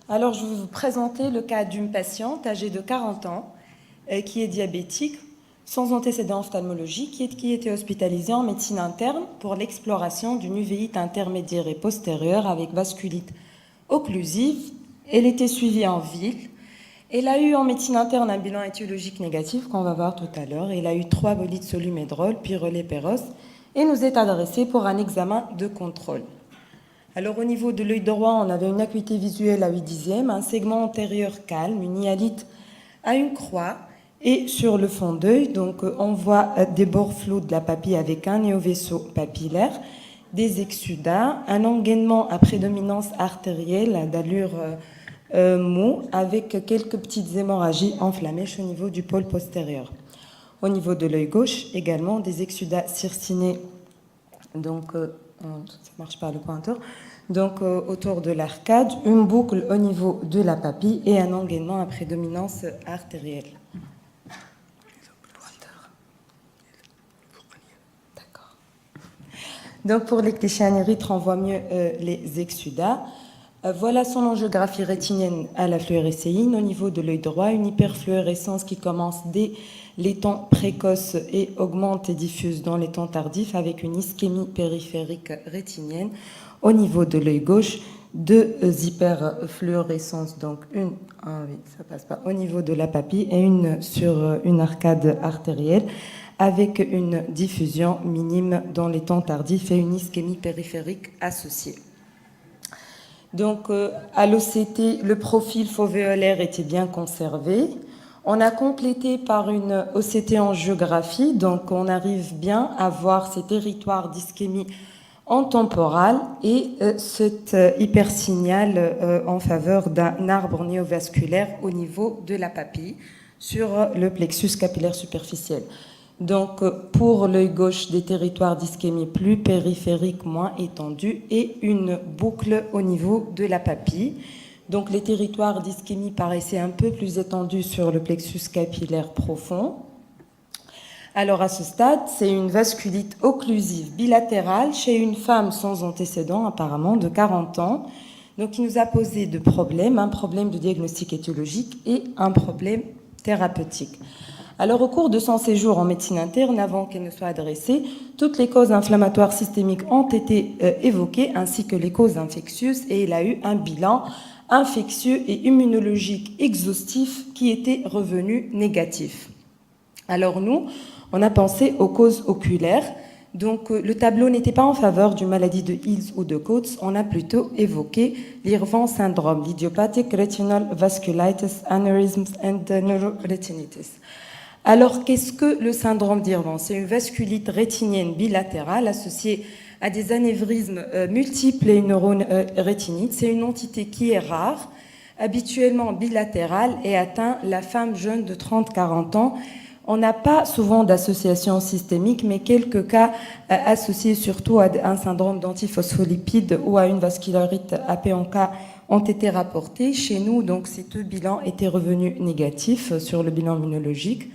Alors, je vais vous présenter le cas d'une patiente âgée de 40 ans qui est diabétique, sans antécédent ophtalmologique, qui était hospitalisée en médecine interne pour l'exploration d'une uvéite intermédiaire et postérieure avec vasculite occlusive. Elle était suivie en ville. Elle a eu en médecine interne un bilan étiologique négatif qu'on va voir tout à l'heure. Elle a eu 3 bolides solumédrol, pyrrolépéros, et nous est adressée pour un examen de contrôle. Alors au niveau de l'œil droit, on avait une acuité visuelle à 8 dixièmes, un segment antérieur calme, une hyalite à une croix, et sur le fond d'œil, donc on voit des bords flous de la papille avec un néovaisseau papillaire, des exsudats, un engainement à prédominance artérielle d'allure mou, avec quelques petites hémorragies enflammées au niveau du pôle postérieur. Au niveau de l'œil gauche, également des exsudats circinés, donc ça marche par le pointeur, donc autour de l'arcade, une boucle au niveau de la papille et un engainement à prédominance artérielle. D'accord. Donc pour les clichés anérytres, on voit mieux les exsudats. Voilà son angiographie rétinienne à la fluorescéine. Au niveau de l'œil droit, une hyperfluorescence qui commence dès les temps précoces et augmente et diffuse dans les temps tardifs avec une ischémie périphérique rétinienne. Au niveau de l'œil gauche, 2 hyperfluorescences, donc une, oui, ça passe pas, au niveau de la papille et une sur une arcade artérielle avec une diffusion minime dans les temps tardifs et une ischémie périphérique associée. Donc, à l'OCT, le profil fovéolaire était bien conservé. On a complété par une OCT angiographie, donc on arrive bien à voir ces territoires d'ischémie en temporale et cet hypersignal en faveur d'un arbre néovasculaire au niveau de la papille sur le plexus capillaire superficiel. Donc, pour l'œil gauche, des territoires d'ischémie plus périphériques, moins étendus, et une boucle au niveau de la papille. Donc, les territoires d'ischémie paraissaient un peu plus étendus sur le plexus capillaire profond. Alors, à ce stade, c'est une vasculite occlusive bilatérale chez une femme sans antécédent, apparemment, de 40 ans, donc qui nous a posé deux problèmes, un problème de diagnostic étiologique et un problème thérapeutique. Alors, au cours de son séjour en médecine interne, avant qu'elle ne soit adressée, toutes les causes inflammatoires systémiques ont été évoquées, ainsi que les causes infectieuses, et elle a eu un bilan infectieux et immunologique exhaustif qui était revenu négatif. Alors nous, on a pensé aux causes oculaires. Donc le tableau n'était pas en faveur d'une maladie de Hills ou de Coates, on a plutôt évoqué l'Irvan syndrome, l'idiopathic retinal vasculitis, aneurysms and neuroretinitis. Alors, qu'est-ce que le syndrome d'Irvan? C'est une vasculite rétinienne bilatérale associée à des anévrismes multiples et une neurorétinite. C'est une entité qui est rare, habituellement bilatérale et atteint la femme jeune de 30-40 ans. On n'a pas souvent d'association systémique, mais quelques cas associés surtout à un syndrome d'antiphospholipide ou à une vascularite AP-en-K ont été rapportés. Chez nous, donc, ces deux bilans étaient revenus négatifs sur le bilan immunologique.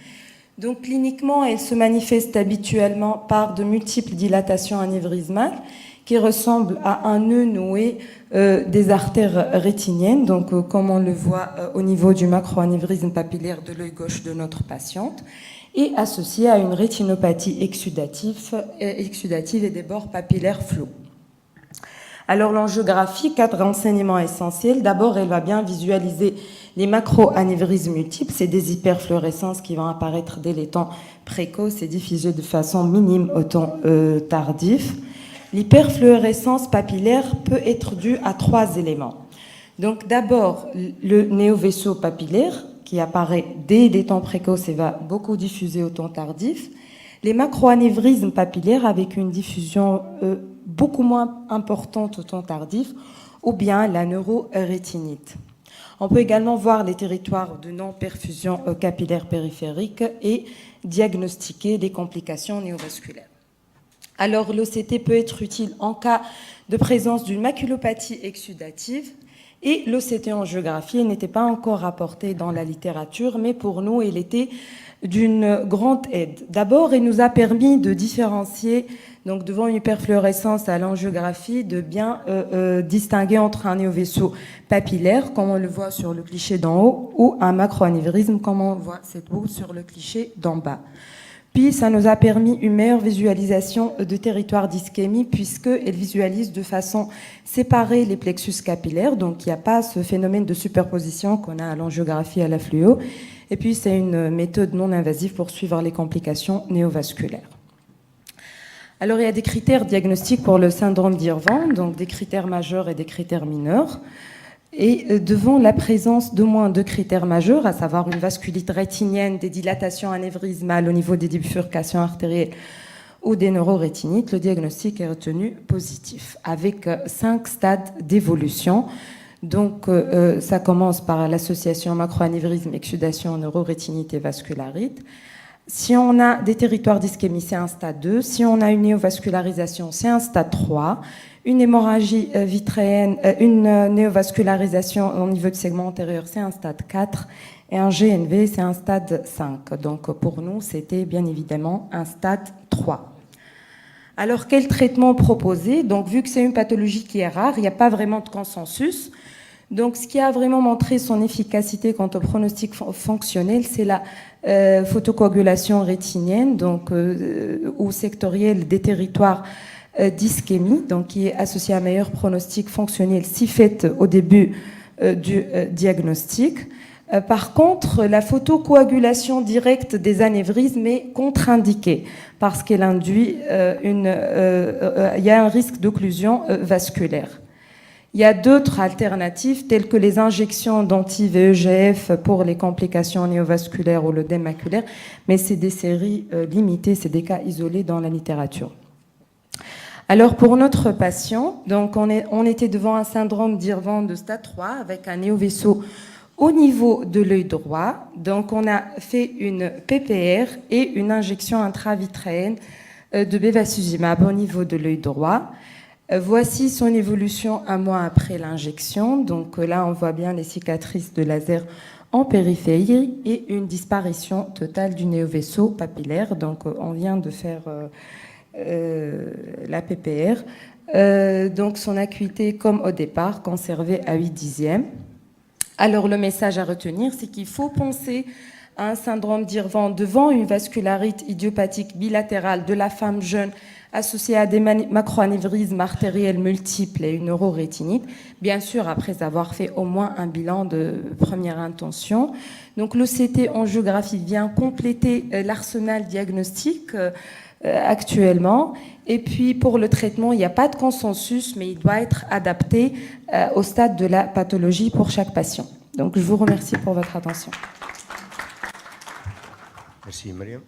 Donc, cliniquement, elle se manifeste habituellement par de multiples dilatations anévrismales qui ressemblent à un nœud noué des artères rétiniennes, donc comme on le voit au niveau du macroanévrisme papillaire de l'œil gauche de notre patiente, et associé à une rétinopathie exudative et des bords papillaires flous. Alors l'angiographie, 4 renseignements essentiels. D'abord, elle va bien visualiser les macroanévrismes multiples, c'est des hyperfluorescences qui vont apparaître dès les temps précoces et diffusées de façon minime au temps tardif. L'hyperfluorescence papillaire peut être due à 3 éléments. Donc d'abord, le néovaisseau papillaire qui apparaît dès les temps précoces et va beaucoup diffuser au temps tardif. Les macroanévrismes papillaires avec une diffusion beaucoup moins importante au temps tardif, ou bien la neurorétinite. On peut également voir les territoires de non-perfusion capillaire périphérique et diagnostiquer des complications néovasculaires. Alors, l'OCT peut être utile en cas de présence d'une maculopathie exudative Et l'OCT-angiographie n'était pas encore rapportée dans la littérature, mais pour nous, elle était d'une grande aide. D'abord, elle nous a permis de différencier, donc devant une hyperfluorescence à l'angiographie, de bien distinguer entre un néovaisseau papillaire, comme on le voit sur le cliché d'en haut, ou un macroanévrisme, comme on voit cette boule sur le cliché d'en bas. Puis, ça nous a permis une meilleure visualisation de territoire d'ischémie, puisqu'elle visualise de façon séparée les plexus capillaires, donc il n'y a pas ce phénomène de superposition qu'on a à l'angiographie à la fluo. Et puis, c'est une méthode non invasive pour suivre les complications néovasculaires. Alors, il y a des critères diagnostiques pour le syndrome d'Irvan, donc des critères majeurs et des critères mineurs. Et devant la présence d'au moins 2 critères majeurs, à savoir une vasculite rétinienne, des dilatations anévrismales au niveau des bifurcations artérielles ou des neurorétinites, le diagnostic est retenu positif, avec 5 stades d'évolution. Donc, ça commence par l'association macroanévrisme, exsudation, neurorétinite et vascularite. Si on a des territoires d'ischémie, c'est un stade 2. Si on a une néovascularisation, c'est un stade 3. Une hémorragie vitréenne, une néovascularisation au niveau du segment antérieur, c'est un stade 4. Et un GNV, c'est un stade 5. Donc, pour nous, c'était bien évidemment un stade 3. Alors, quel traitement proposer? Donc, vu que c'est une pathologie qui est rare, il n'y a pas vraiment de consensus. Donc, ce qui a vraiment montré son efficacité quant au pronostic fonctionnel, c'est la photocoagulation rétinienne, donc, ou sectorielle des territoires d'ischémie, donc qui est associée à un meilleur pronostic fonctionnel si faite au début du diagnostic. Par contre, la photocoagulation directe des anévrismes est contre-indiquée parce qu'elle induit il y a un risque d'occlusion vasculaire. Il y a d'autres alternatives telles que les injections d'anti-VEGF pour les complications néovasculaires ou l'œdème maculaire, mais c'est des séries limitées, c'est des cas isolés dans la littérature. Alors pour notre patient, donc on était devant un syndrome d'Irvan de stade 3 avec un néovaisseau au niveau de l'œil droit. Donc on a fait une PPR et une injection intravitréenne de bevacizumab au niveau de l'œil droit. Voici son évolution un mois après l'injection. Donc là, on voit bien les cicatrices de laser en périphérie et une disparition totale du néovaisseau papillaire. Donc on vient de faire la PPR. Donc son acuité, comme au départ, conservée à 8/10. Alors le message à retenir, c'est qu'il faut penser à un syndrome d'Irvan devant une vascularite idiopathique bilatérale de la femme jeune associée à des macroanévrismes artériels multiples et une neurorétinite, bien sûr après avoir fait au moins un bilan de première intention. Donc l'OCT-angiographie vient compléter l'arsenal diagnostique actuellement. Et puis pour le traitement, il n'y a pas de consensus, mais il doit être adapté au stade de la pathologie pour chaque patient. Donc je vous remercie pour votre attention. Merci Mariam.